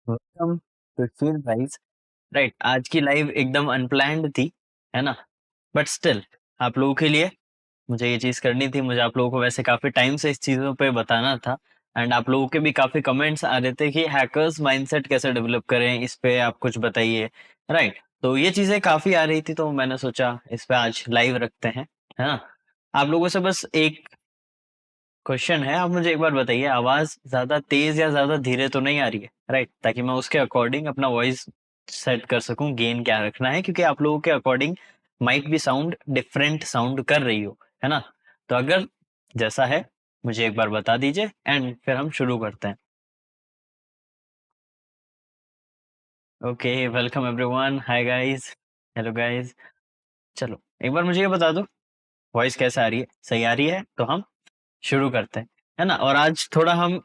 Welcome to feel rice. Right, आज की live एकदम अनप्लैंड थी, है ना? बट स्टिल आप लोगों के लिए मुझे ये चीज़ करनी थी। मुझे आप लोगों को वैसे काफ़ी टाइम से इस चीज़ों पे बताना था। एंड आप लोगों के भी काफ़ी कमेंट्स आ रहे थे कि हैकर्स माइंडसेट कैसे डेवलप करें, इस पे आप कुछ बताइए। राइट, तो ये चीज़ें काफ़ी आ रही थी, तो मैंने सोचा इस पे आज लाइव रखते हैं, है ना? आप लोगों से बस एक क्वेश्चन है, आप मुझे एक बार बताइए, आवाज ज्यादा तेज या ज्यादा धीरे तो नहीं आ रही है? राइट, ताकि मैं उसके अकॉर्डिंग अपना वॉइस सेट कर सकूं, गेन क्या रखना है, क्योंकि आप लोगों के अकॉर्डिंग माइट भी साउंड डिफरेंट साउंड कर रही हो, है ना? तो अगर जैसा है मुझे एक बार बता दीजिए एंड फिर हम शुरू करते हैं। Okay, welcome everyone, hi guys, hello guys. चलो एक बार मुझे ये बता दो, वॉइस कैसा आ रही है? सही आ रही है तो हम शुरू करते हैं, है ना? और आज थोड़ा हम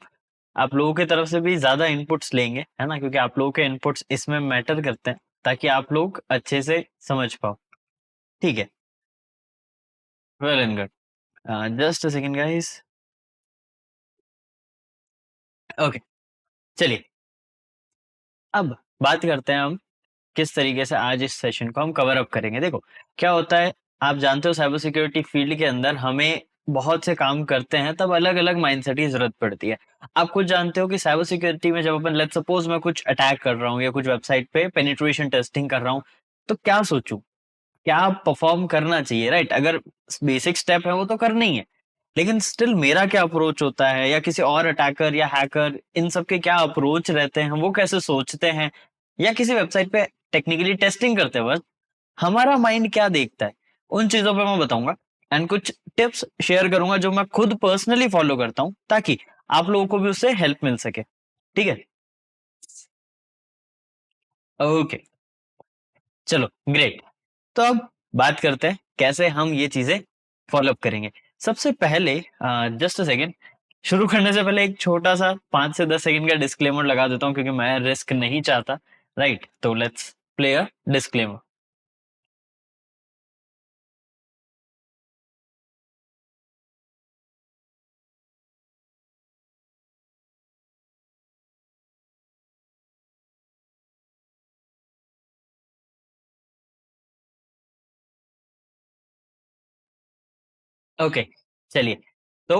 आप लोगों की तरफ से भी ज़्यादा इनपुट्स लेंगे, है ना? क्योंकि आप लोगों के इनपुट्स इसमें मैटर करते हैं, ताकि आप लोग अच्छे से समझ पाओ। ठीक है? Well and good. Just a second guys. Okay, चलिए अब बात करते हैं हम किस तरीके से आज इस सेशन को हम कवर अप करेंगे। देखो, क्या होता है, आप जानते हो साइबर सिक्योरिटी फील्ड के अंदर हमें बहुत से काम करते हैं, तब अलग-अलग माइंडसेट की ज़रूरत पड़ती है। आप खुद जानते हो कि साइबर सिक्योरिटी में जब अपन लेट्स सपोज़ मैं कुछ अटैक कर रहा हूँ या कुछ वेबसाइट पे पेनिट्रेशन टेस्टिंग कर रहा हूँ, तो क्या सोचूँ? क्या परफॉर्म करना चाहिए, राइट? अगर बेसिक स्टेप है वो तो करना ही है, लेकिन स्टिल मेरा क्या अप्रोच होता है, या किसी और अटैकर या हैकर, इन सब के क्या अप्रोच रहते हैं, वो कैसे सोचते हैं, या किसी वेबसाइट पे टेक्निकली टेस्टिंग करते वक्त हमारा माइंड क्या देखता है, उन चीजों पे मैं बताऊंगा। एंड कुछ टिप्स शेयर करूंगा जो मैं खुद पर्सनली फॉलो करता हूं, ताकि आप लोगों को भी उससे हेल्प मिल सके। ठीक है? ओके, चलो ग्रेट। तो अब बात करते हैं कैसे हम ये चीजें फॉलोअप करेंगे। सबसे पहले जस्ट अ सेकेंड, शुरू करने से पहले एक छोटा सा 5 से 10 सेकंड का डिस्क्लेमर लगा देता हूँ, क्योंकि मैं रिस्क नहीं चाहता। राइट, तो let's play a disclaimer. Okay, चलिए। तो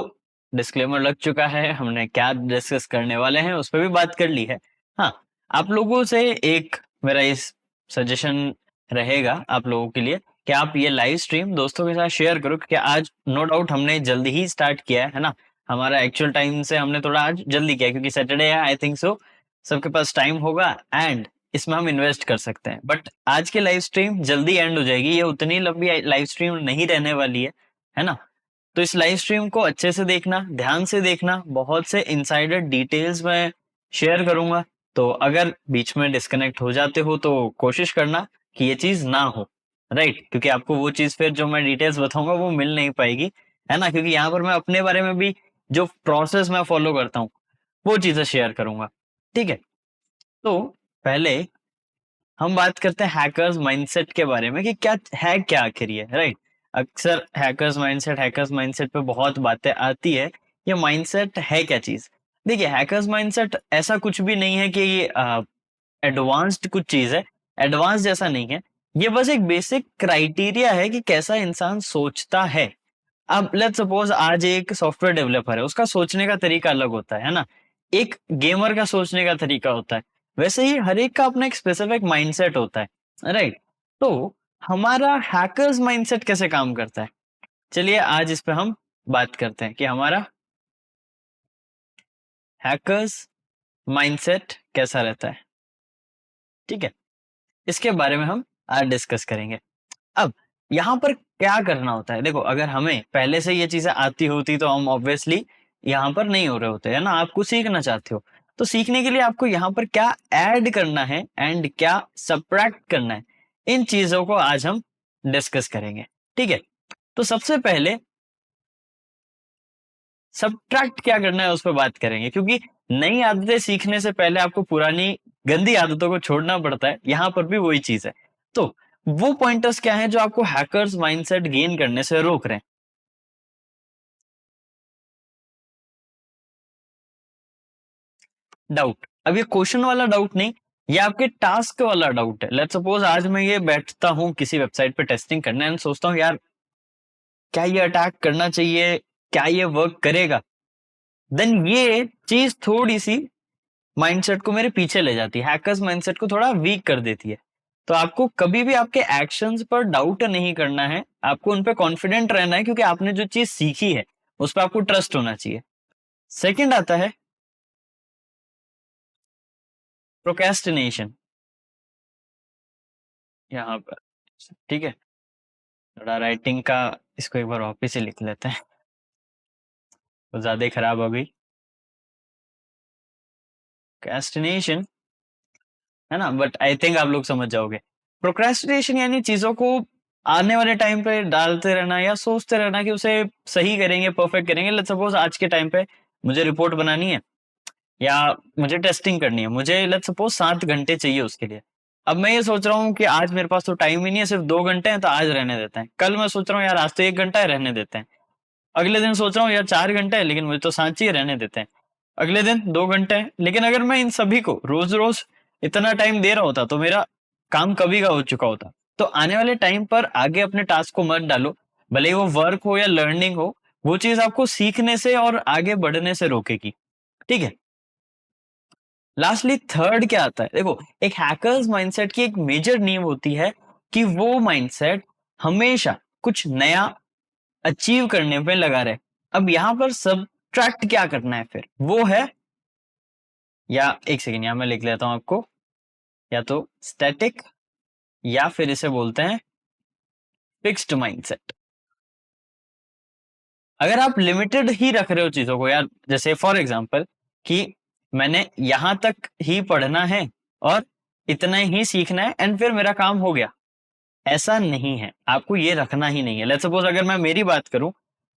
डिस्क्लेमर लग चुका है, हमने क्या डिस्कस करने वाले हैं उस पर भी बात कर ली है। हाँ, आप लोगों से एक मेरा इस सजेशन रहेगा आप लोगों के लिए कि आप ये लाइव स्ट्रीम दोस्तों के साथ शेयर करो, क्योंकि आज नो डाउट हमने जल्दी ही स्टार्ट किया है ना? हमारा एक्चुअल टाइम से हमने थोड़ा आज जल्दी किया है, क्योंकि सैटरडे है, आई थिंक सो सबके पास टाइम होगा एंड इसमें हम इन्वेस्ट कर सकते हैं। बट आज की लाइव स्ट्रीम जल्दी एंड हो जाएगी, ये उतनी लंबी लाइव स्ट्रीम नहीं रहने वाली है ना? तो इस लाइव स्ट्रीम को अच्छे से देखना, ध्यान से देखना, बहुत से इनसाइडर डिटेल्स मैं शेयर करूंगा। तो अगर बीच में डिस्कनेक्ट हो जाते हो तो कोशिश करना कि ये चीज ना हो, राइट? क्योंकि आपको वो चीज फिर जो मैं डिटेल्स बताऊंगा वो मिल नहीं पाएगी, है ना? क्योंकि यहाँ पर मैं अपने बारे में भी जो प्रोसेस मैं फॉलो करता हूँ वो चीजें शेयर करूंगा। ठीक है? तो पहले हम बात करते हैं हैकर्स माइंडसेट के बारे में, कि क्या है, क्या आखिर ये, राइट? अक्सर हैकर्स माइंडसेट पे बहुत बातें आती है। ये माइंडसेट है क्या चीज? देखिए, हैकर्स माइंडसेट ऐसा कुछ भी नहीं है कि ये एडवांस्ड कुछ चीज है। एडवांस जैसा नहीं है, ये बस एक बेसिक क्राइटेरिया है कि कैसा इंसान सोचता है। अब लेट्स सपोज आज एक सॉफ्टवेयर डेवलपर है, उसका सोचने का तरीका अलग होता है ना? एक गेमर का सोचने का तरीका होता है। वैसे ही हर एक का अपना एक स्पेसिफिक माइंडसेट होता है, राइट? तो हमारा हैकर्स माइंडसेट कैसे काम करता है, चलिए आज इस पे हम बात करते हैं कि हमारा हैकर्स माइंडसेट कैसा रहता है। ठीक है? इसके बारे में हम आज डिस्कस करेंगे। अब यहाँ पर क्या करना होता है, देखो, अगर हमें पहले से ये चीजें आती होती तो हम ऑब्वियसली यहाँ पर नहीं हो रहे होते, है ना? आपको सीखना चाहते हो, तो सीखने के लिए आपको यहाँ पर क्या ऐड करना है एंड क्या सब्ट्रैक्ट करना है, इन चीजों को आज हम डिस्कस करेंगे। ठीक है? तो सबसे पहले सब्ट्रैक्ट क्या करना है उस पर बात करेंगे, क्योंकि नई आदतें सीखने से पहले आपको पुरानी गंदी आदतों को छोड़ना पड़ता है। यहाँ पर भी वही चीज है। तो वो पॉइंटर्स क्या हैं जो आपको हैकर्स माइंडसेट गेन करने से रोक रहे हैं? डाउट। अब ये क्वेश्चन वाला डाउट नहीं, ये आपके टास्क वाला डाउट है। लेट्स सपोज आज मैं ये बैठता हूँ किसी वेबसाइट पे टेस्टिंग करने एंड सोचता हूँ यार क्या ये अटैक करना चाहिए, क्या ये वर्क करेगा, देन ये चीज थोड़ी सी माइंडसेट को मेरे पीछे ले जाती है, हैकर्स माइंडसेट को थोड़ा वीक कर देती है। तो आपको कभी भी आपके एक्शंस पर डाउट नहीं करना है, आपको उन पे कॉन्फिडेंट रहना है, क्योंकि आपने जो चीज सीखी है उस पर आपको ट्रस्ट होना चाहिए। सेकंड आता है प्रोक्रेस्टिनेशन, यहाँ पर ठीक है, थोड़ा राइटिंग का इसको एक बार वापिस से लिख लेते हैं, तो ज्यादा ही खराब हो गई। प्रोक्रेस्टिनेशन है ना, बट आई थिंक आप लोग समझ जाओगे। प्रोक्रेस्टिनेशन यानी चीजों को आने वाले टाइम पे डालते रहना या सोचते रहना कि उसे सही करेंगे, परफेक्ट करेंगे। लेट्स सपोज आज के टाइम पे मुझे रिपोर्ट बनानी है या मुझे टेस्टिंग करनी है, मुझे लेट्स सपोज 7 घंटे चाहिए उसके लिए। अब मैं ये सोच रहा हूँ कि आज मेरे पास तो टाइम ही नहीं है, सिर्फ 2 घंटे हैं, तो आज रहने देते हैं। कल मैं सोच रहा हूँ यार आज तो 1 घंटा है, रहने देते हैं। अगले दिन सोच रहा हूँ यार 4 घंटे है, लेकिन मुझे तो सांची रहने देते हैं। अगले दिन 2 घंटे हैं, लेकिन अगर मैं इन सभी को रोज रोज इतना टाइम दे रहा होता तो मेरा काम कभी का हो चुका होता। तो आने वाले टाइम पर आगे अपने टास्क को मत डालो, भले ही वो वर्क हो या लर्निंग हो, वो चीज आपको सीखने से और आगे बढ़ने से रोकेगी। ठीक है। लास्टली थर्ड क्या आता है, देखो एक हैकर्स माइंडसेट की एक मेजर नींव होती है कि वो माइंडसेट हमेशा कुछ नया अचीव करने पे लगा रहे। अब यहां पर सब्ट्रैक्ट क्या करना है फिर, वो है, या एक सेकेंड यहां मैं लिख लेता हूं आपको, या तो स्टैटिक या फिर इसे बोलते हैं फिक्स्ड माइंडसेट। अगर आप लिमिटेड ही रख रहे हो चीजों को यार, जैसे फॉर एग्जांपल कि मैंने यहां तक ही पढ़ना है और इतना ही सीखना है एंड फिर मेरा काम हो गया, ऐसा नहीं है, आपको ये रखना ही नहीं है। लेट्स सपोज अगर मैं मेरी बात करूं,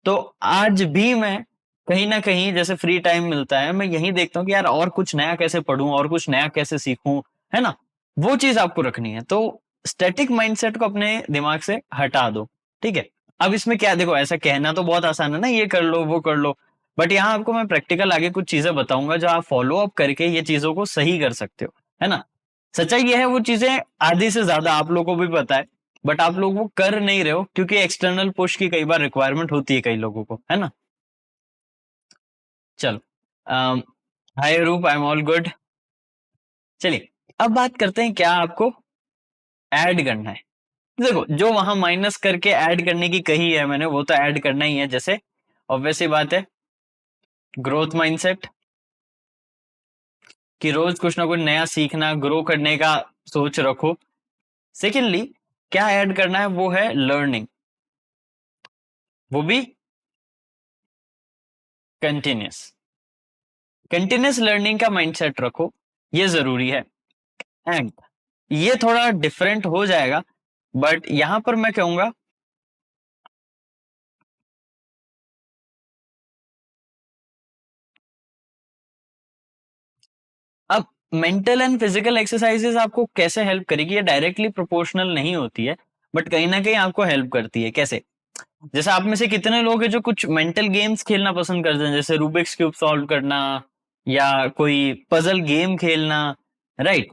तो आज भी मैं कहीं ना कहीं जैसे फ्री टाइम मिलता है, मैं यही देखता हूँ कि यार और कुछ नया कैसे पढूं और कुछ नया कैसे सीखूं, है ना। वो चीज आपको रखनी है, तो स्टैटिक माइंडसेट को अपने दिमाग से हटा दो। ठीक है। अब इसमें क्या, देखो ऐसा कहना तो बहुत आसान है ना, ये कर लो वो कर लो, बट यहाँ आपको मैं प्रैक्टिकल आगे कुछ चीजें बताऊंगा जो आप फॉलो अप करके ये चीजों को सही कर सकते हो, है ना। सच्चाई ये है वो चीजें आधी से ज्यादा आप लोगों को भी पता है, बट आप लोग वो कर नहीं रहे हो क्योंकि एक्सटर्नल पुश की कई बार रिक्वायरमेंट होती है कई लोगों को, है ना। चलो, हाय रूप, आई एम ऑल गुड। चलिए अब बात करते हैं क्या आपको ऐड करना है। देखो जो वहां माइनस करके ऐड करने की कही है मैंने, वो तो ऐड करना ही है। जैसे ऑब्वियस सी बात है, ग्रोथ माइंडसेट, कि रोज कुछ ना कुछ नया सीखना, ग्रो करने का सोच रखो। सेकेंडली क्या ऐड करना है, वो है लर्निंग, वो भी कंटिन्यूस। कंटिन्यूस लर्निंग का माइंडसेट रखो, ये जरूरी है। एंड ये थोड़ा डिफरेंट हो जाएगा, बट यहां पर मैं कहूंगा अब मेंटल एंड फिजिकल एक्सरसाइजेस आपको कैसे हेल्प करेगी, ये डायरेक्टली प्रोपोर्शनल नहीं होती है, बट कहीं ना कहीं आपको हेल्प करती है। कैसे, जैसे आप में से कितने लोग हैं जो कुछ मेंटल गेम्स खेलना पसंद करते हैं, जैसे रूबिक्स क्यूब सॉल्व करना या कोई पजल गेम खेलना, राइट।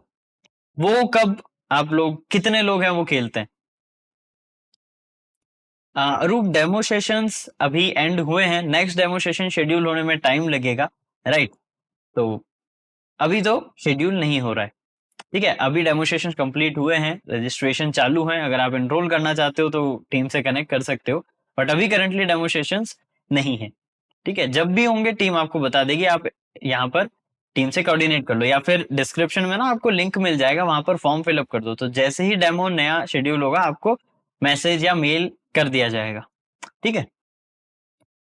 वो कब, आप लोग कितने लोग हैं वो खेलते हैं। रूप डेमो सेशंस अभी एंड हुए हैं, नेक्स्ट डेमो सेशन शेड्यूल होने में टाइम लगेगा, राइट। तो अभी तो शेड्यूल नहीं हो रहा है, ठीक है। अभी डेमोस्ट्रेशन कंप्लीट हुए हैं, रजिस्ट्रेशन चालू है, अगर आप एनरोल करना चाहते हो तो टीम से कनेक्ट कर सकते हो, बट अभी करंटली डेमोस्ट्रेशन नहीं है। ठीक है, जब भी होंगे टीम आपको बता देगी, आप यहाँ पर टीम से कोऑर्डिनेट कर लो या फिर डिस्क्रिप्शन में ना आपको लिंक मिल जाएगा, वहां पर फॉर्म फिलअप कर दो, तो जैसे ही डेमो नया शेड्यूल होगा आपको मैसेज या मेल कर दिया जाएगा। ठीक है।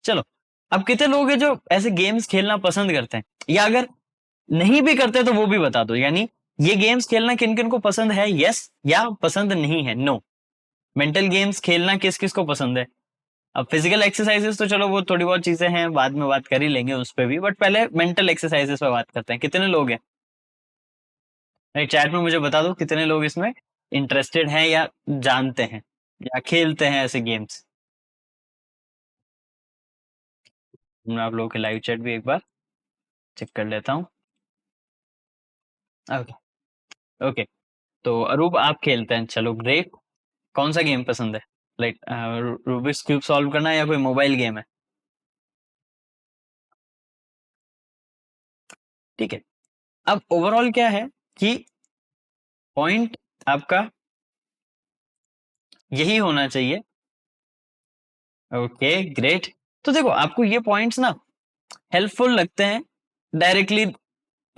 चलो, अब कितने लोग हैं जो ऐसे गेम्स खेलना पसंद करते हैं, या अगर नहीं भी करते तो वो भी बता दो, यानी ये गेम्स खेलना किन किन को पसंद है, यस, या पसंद नहीं है, नो। मेंटल गेम्स खेलना किस किस को पसंद है। अब फिजिकल एक्सरसाइजेस तो चलो वो थोड़ी बहुत चीजें हैं, बाद में बात कर ही लेंगे उस पर भी, बट पहले मेंटल एक्सरसाइजेस पे बात करते हैं। कितने लोग हैं, चैट में मुझे बता दो कितने लोग इसमें इंटरेस्टेड हैं या जानते हैं या खेलते हैं ऐसे गेम्स। मैं आप लोगों के लाइव चैट भी एक बार चेक कर लेता हूँ। Okay, okay. तो अरूप आप खेलते हैं, चलो ग्रेट। कौन सा गेम पसंद है? लाइक रूबिक्स क्यूब सॉल्व करना या कोई मोबाइल गेम है? ठीक है। अब ओवरऑल क्या है कि पॉइंट आपका यही होना चाहिए। Okay great. तो देखो आपको ये पॉइंट्स ना हेल्पफुल लगते हैं डायरेक्टली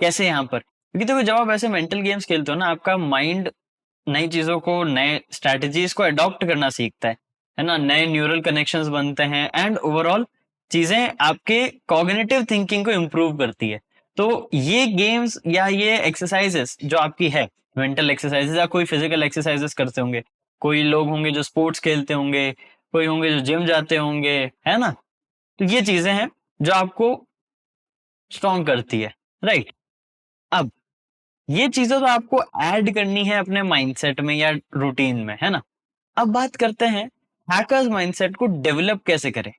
कैसे यहाँ पर, क्योंकि देखो जब आप ऐसे मेंटल गेम्स खेलते हो ना, आपका माइंड नई चीजों को, नए स्ट्रैटेजीज को अडॉप्ट करना सीखता है ना, नए न्यूरल कनेक्शंस बनते हैं एंड ओवरऑल चीजें आपके कॉग्निटिव थिंकिंग को इम्प्रूव करती है। तो ये गेम्स या ये एक्सरसाइजेस जो आपकी है, मेंटल एक्सरसाइजेस या कोई फिजिकल एक्सरसाइजेस करते होंगे, कोई लोग होंगे जो स्पोर्ट्स खेलते होंगे, कोई होंगे जो जिम जाते होंगे, है ना, तो ये चीजें हैं जो आपको स्ट्रॉन्ग करती है, राइट। अब ये चीजें तो आपको ऐड करनी है अपने माइंडसेट में या रूटीन में, है ना। अब बात करते हैं हैकर्स माइंडसेट को डेवलप कैसे करें।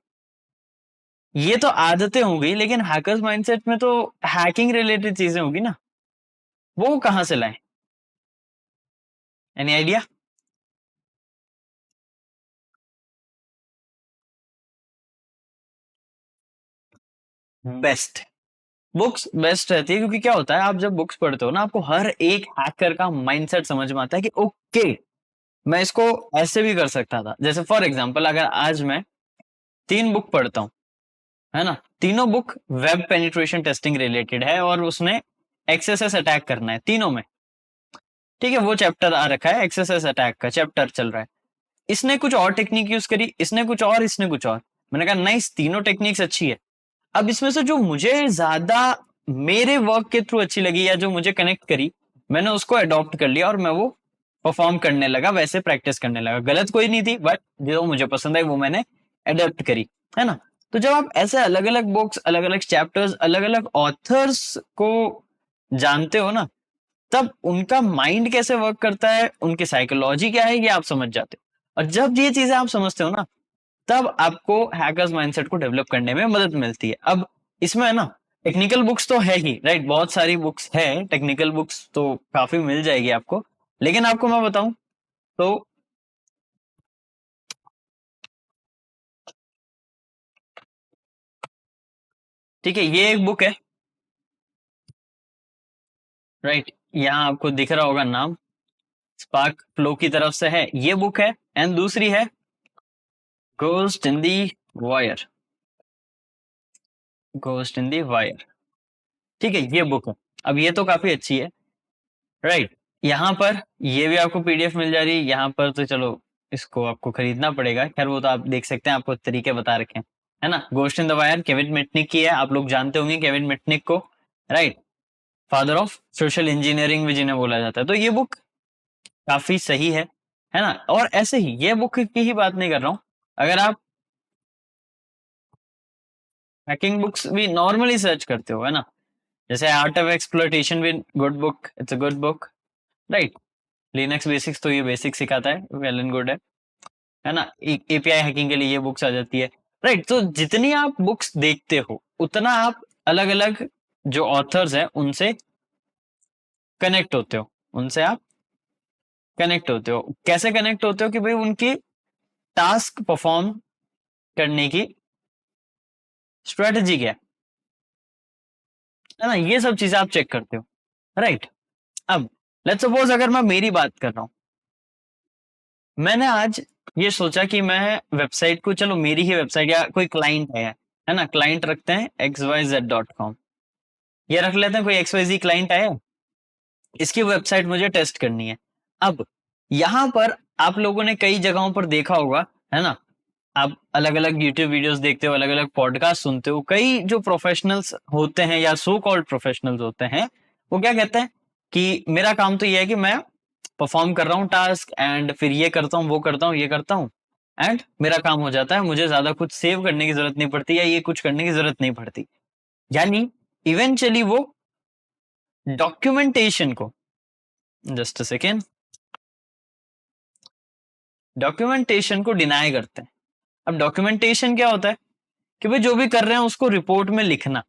ये तो आदतें हो गई, लेकिन हैकर्स माइंडसेट में तो हैकिंग रिलेटेड चीजें होगी ना, वो कहाँ से लाएं? Any idea? Best books best रहती है, क्योंकि क्या होता है, आप जब बुक्स पढ़ते हो ना, आपको हर एक हैकर का माइंडसेट समझ में आता है कि ओके, मैं इसको ऐसे भी कर सकता था। जैसे फॉर एग्जांपल, अगर आज मैं 3 बुक पढ़ता हूँ, है ना, तीनों book web penetration testing related है और उसने एक्सएसएस अटैक करना है तीनों में। ठीक है, वो चैप्टर आ रखा है, एक्सएसएस अटैक का चैप्टर चल रहा है। इसने कुछ और टेक्निक यूज करी, इसने कुछ और, इसने कुछ और। मैंने कहा नाइस, तीनों टेक्निक्स अच्छी है। अब इसमें से जो मुझे ज्यादा मेरे वर्क के थ्रू अच्छी लगी या जो मुझे कनेक्ट करी, मैंने उसको अडॉप्ट कर लिया और मैं वो परफॉर्म करने लगा, वैसे प्रैक्टिस करने लगा। गलत कोई नहीं थी, बट जो मुझे पसंद आई वो मैंने अडॉप्ट करी, है ना। तो जब आप ऐसे अलग अलग बुक्स, अलग अलग चैप्टर्स, अलग अलग ऑथर्स को जानते हो ना, तब उनका माइंड कैसे वर्क करता है, उनकी साइकोलॉजी क्या है, ये आप समझ जाते हो। और जब ये चीजें आप समझते हो ना, तब आपको हैकर्स माइंडसेट को डेवलप करने में मदद मिलती है। अब इसमें है ना, टेक्निकल बुक्स तो है ही, राइट, बहुत सारी बुक्स है, टेक्निकल बुक्स तो काफी मिल जाएगी आपको। लेकिन आपको मैं बताऊं तो, ठीक है, ये एक बुक है, राइट, यहाँ आपको दिख रहा होगा नाम, स्पार्क फ्लो की तरफ से है ये बुक है। एंड दूसरी है ghost in the wire, ghost in the wire, ठीक है, ये बुक है। अब ये तो काफी अच्छी है, राइट। यहाँ पर ये भी आपको पीडीएफ मिल जा रही है, यहाँ पर तो चलो इसको आपको खरीदना पड़ेगा, खैर वो तो आप देख सकते हैं, आपको तरीके बता रखे हैं, है ना। Ghost in the wire Kevin Mitnick की है, आप लोग जानते होंगे केविन मिटनिक को, right, father of social engineering भी जिन्हें बोला जाता है। तो ये बुक काफी सही है ना। और ऐसे ही ये बुक की ही बात नहीं कर रहा हूँ, अगर आप हैकिंग बुक्स भी नॉर्मली सर्च करते हो, है ना, जैसे आर्ट ऑफ एक्सप्लॉयटेशन भी good book, it's a good book, right. Linux basics तो ये बेसिक सिखाता है, वेल एंड गुड है ना। एपीआई हैकिंग के लिए ये बुक्स आ जाती है, राइट। तो जितनी आप बुक्स देखते हो, उतना आप अलग अलग जो ऑथर्स हैं उनसे कनेक्ट होते हो, उनसे आप कनेक्ट होते हो। कैसे कनेक्ट होते हो कि भाई उनकी टास्क परफॉर्म करने की स्ट्रेटजी क्या है ना, ये सब चीजें आप चेक करते हो, राइट। अब लेट्स सपोज अगर मैं मेरी बात कर रहा हूं, मैंने आज ये सोचा कि मैं वेबसाइट को, चलो मेरी ही वेबसाइट या कोई क्लाइंट है ना, क्लाइंट रखते हैं xyz.com, ये रख लेते हैं, कोई XYZ क्लाइंट आया, इसकी वेबसाइट मुझे टेस्ट करनी है। अब यहां पर आप लोगों ने कई जगहों पर देखा होगा, है ना, आप अलग अलग यूट्यूब वीडियोस देखते हो, अलग अलग पॉडकास्ट सुनते हो, कई जो प्रोफेशनल्स होते हैं या सो कॉल्ड प्रोफेशनल्स होते हैं, वो क्या कहते हैं कि मेरा काम तो ये है कि मैं परफॉर्म कर रहा हूँ टास्क, एंड फिर ये करता हूँ, वो करता हूँ, ये करता हूँ, एंड मेरा काम हो जाता है, मुझे ज्यादा कुछ सेव करने की जरूरत नहीं पड़ती या ये कुछ करने की जरूरत नहीं पड़ती। यानी इवेंचुअली वो डॉक्यूमेंटेशन को, जस्ट अ सेकेंड, डॉक्यूमेंटेशन को डिनाई करते हैं। अब डॉक्यूमेंटेशन क्या होता है कि भाई जो भी कर रहे हैं उसको रिपोर्ट में लिखना,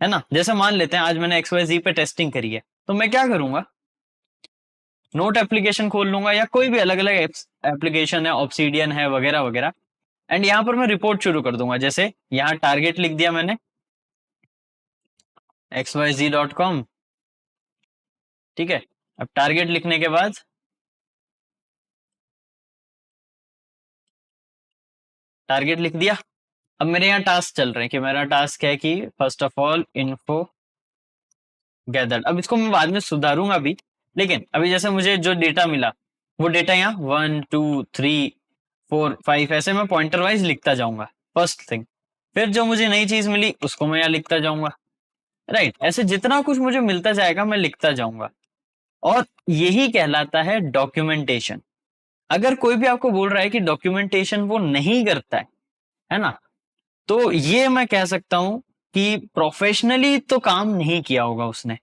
है ना। जैसे मान लेते हैं आज मैंने XYZ पे टेस्टिंग करी है, तो मैं क्या करूंगा, नोट एप्लीकेशन खोल लूंगा या कोई भी अलग अलग एप्लीकेशन है, ऑब्सीडियन है वगैरह वगैरह, एंड यहाँ पर मैं रिपोर्ट शुरू कर दूंगा। जैसे यहाँ टारगेट लिख दिया मैंने xyz.com, ठीक है। अब टारगेट लिखने के बाद टारगेट लिख दिया। अब मेरे यहाँ टास्क चल रहे हैं कि मेरा टास्क है कि first of all info gathered. अब इसको मैं बाद में सुधारूंगा भी, लेकिन अभी जैसे मुझे जो डेटा मिला वो डेटा यहाँ 1 2 3 4 5 ऐसे मैं पॉइंटर वाइज लिखता जाऊंगा फर्स्ट थिंग। फिर जो मुझे नई चीज मिली उसको मैं यहाँ लिखता जाऊंगा, राइट। ऐसे जितना कुछ मुझे मिलता जाएगा मैं लिखता जाऊंगा, और यही कहलाता है डॉक्यूमेंटेशन। अगर कोई भी आपको बोल रहा है कि डॉक्यूमेंटेशन वो नहीं करता है ना, तो ये मैं कह सकता हूं कि प्रोफेशनली तो काम नहीं किया होगा उसने,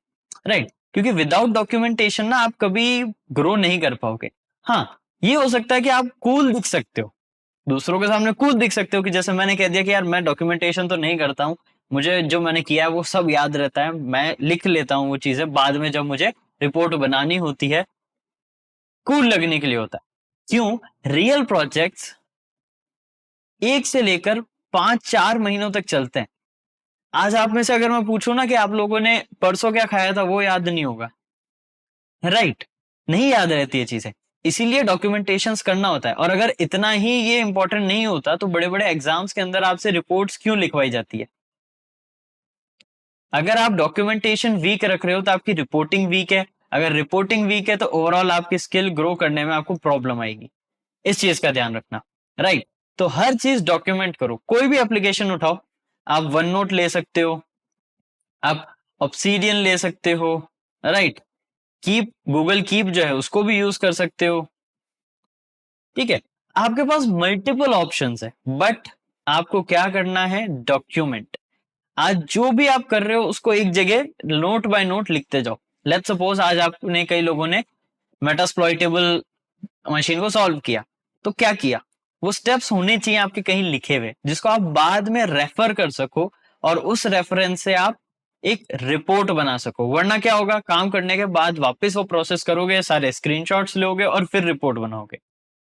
राइट। क्योंकि विदाउट डॉक्यूमेंटेशन ना आप कभी ग्रो नहीं कर पाओगे। हाँ, ये हो सकता है कि आप कूल दिख सकते हो, दूसरों के सामने कूल दिख सकते हो, कि जैसे मैंने कह दिया कि यार मैं डॉक्यूमेंटेशन तो नहीं करता हूँ, मुझे जो मैंने किया है वो सब याद रहता है, मैं लिख लेता हूँ वो चीजें, बाद में जब मुझे रिपोर्ट बनानी होती है कूल लगने के लिए होता है। क्यों? रियल प्रोजेक्ट्स 1 से लेकर 5 4 महीनों तक चलते हैं। आज आप में से अगर मैं पूछूं ना कि आप लोगों ने परसों क्या खाया था, वो याद नहीं होगा, राइट। नहीं याद रहती है चीजें, इसीलिए डॉक्यूमेंटेशन करना होता है। और अगर इतना ही ये इंपॉर्टेंट नहीं होता तो बड़े बड़े एग्जाम्स के अंदर आपसे रिपोर्ट्स क्यों लिखवाई जाती है? अगर आप डॉक्यूमेंटेशन वीक रख रहे हो तो आपकी रिपोर्टिंग वीक है, अगर रिपोर्टिंग वीक है तो ओवरऑल आपकी स्किल ग्रो करने में आपको प्रॉब्लम आएगी। इस चीज का ध्यान रखना, राइट। तो हर चीज डॉक्यूमेंट करो। कोई भी एप्लीकेशन उठाओ, आप वन नोट ले सकते हो, आप ऑब्सीडियन ले सकते हो, राइट। कीप, गूगल कीप जो है उसको भी यूज कर सकते हो, ठीक है। आपके पास मल्टीपल ऑप्शंस है, बट आपको क्या करना है, डॉक्यूमेंट। आज जो भी आप कर रहे हो उसको एक जगह नोट बाय नोट लिखते जाओ। लेट्स सपोज आज आपने, कई लोगों ने मेटास्प्लॉइटेबल मशीन को सॉल्व किया, तो क्या किया, वो स्टेप्स होने चाहिए आपके कहीं लिखे हुए जिसको आप बाद में रेफर कर सको, और उस रेफरेंस से आप एक रिपोर्ट बना सको। वरना क्या होगा, काम करने के बाद वापस वो प्रोसेस करोगे, सारे स्क्रीनशॉट्स लोगे और फिर रिपोर्ट बनाओगे,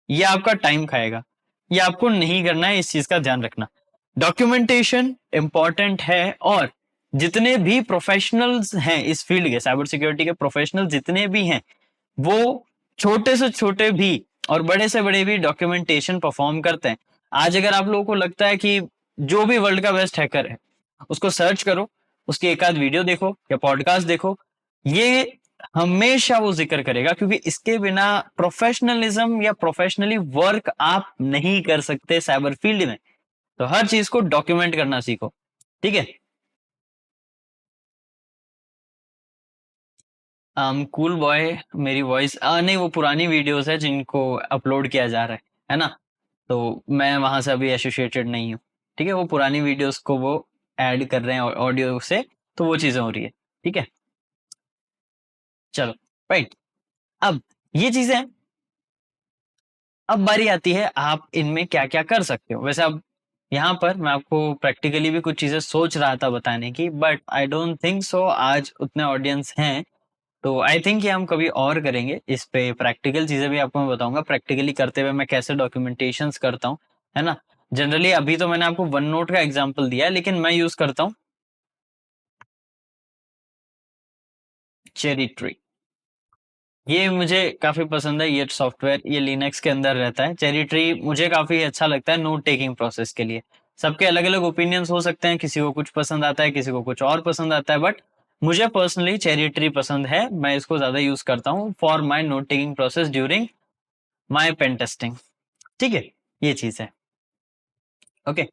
ये आपका टाइम खाएगा। ये आपको नहीं करना है, इस चीज का ध्यान रखना। डॉक्यूमेंटेशन इंपॉर्टेंट है, और जितने भी प्रोफेशनल्स हैं इस फील्ड के, साइबर सिक्योरिटी के प्रोफेशनल जितने भी हैं, वो छोटे से छोटे भी और बड़े से बड़े भी डॉक्यूमेंटेशन परफॉर्म करते हैं। आज अगर आप लोगों को लगता है कि जो भी वर्ल्ड का बेस्ट हैकर है उसको सर्च करो, उसकी एक आध वीडियो देखो या पॉडकास्ट देखो, ये हमेशा वो जिक्र करेगा, क्योंकि इसके बिना प्रोफेशनलिज्म या प्रोफेशनली वर्क आप नहीं कर सकते साइबर फील्ड में। तो हर चीज को डॉक्यूमेंट करना सीखो, ठीक है। कूल बॉय, मेरी वॉइस नहीं, वो पुरानी वीडियोस है जिनको अपलोड किया जा रहा है ना, तो मैं वहां से अभी एसोसिएटेड नहीं हूँ, ठीक है। वो पुरानी वीडियोस को वो ऐड कर रहे हैं ऑडियो से, तो वो चीजें हो रही है, ठीक है। चलो, राइट। अब ये चीजें, अब बारी आती है आप इनमें क्या क्या कर सकते हो। वैसे अब यहाँ पर मैं आपको प्रैक्टिकली भी कुछ चीजें सोच रहा था बताने की, but I don't think so आज उतने ऑडियंस हैं, तो आई थिंक ये हम कभी और करेंगे इस पे। प्रैक्टिकल चीजें भी आपको मैं बताऊंगा, प्रैक्टिकली करते हुए मैं कैसे डॉक्यूमेंटेशंस करता हूँ, है ना। जनरली अभी तो मैंने आपको वन नोट का एग्जांपल दिया है, लेकिन मैं यूज करता हूँ चेरी ट्री। ये मुझे काफी पसंद है, ये सॉफ्टवेयर ये लिनक्स के अंदर रहता है। चेरी ट्री मुझे काफी अच्छा लगता है नोट टेकिंग प्रोसेस के लिए। सबके अलग अलग ओपिनियंस हो सकते हैं, किसी को कुछ पसंद आता है, किसी को कुछ और पसंद आता है, बट मुझे पर्सनली चेरी ट्री पसंद है। मैं इसको ज्यादा यूज करता हूँ for my note taking process during my pen testing, ठीक है। ये चीज है, ओके।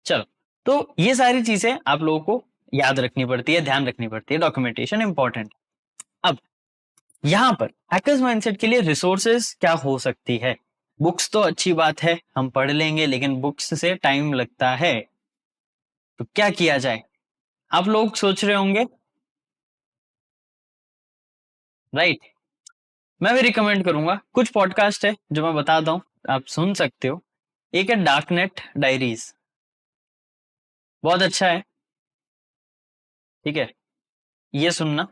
चलो, तो ये सारी चीजें आप लोगों को याद रखनी पड़ती है, ध्यान रखनी पड़ती है, डॉक्यूमेंटेशन इंपॉर्टेंट। अब यहां पर हैकर्स माइंडसेट के लिए रिसोर्सेज क्या हो सकती है। बुक्स तो अच्छी बात है, हम पढ़ लेंगे, लेकिन बुक्स से टाइम लगता है, तो क्या किया जाए, आप लोग सोच रहे होंगे, राइट। मैं भी रिकमेंड करूंगा, कुछ पॉडकास्ट है जो मैं बताता हूं, आप सुन सकते हो। एक है डार्कनेट डायरीज, बहुत अच्छा है, ठीक है। ये सुनना,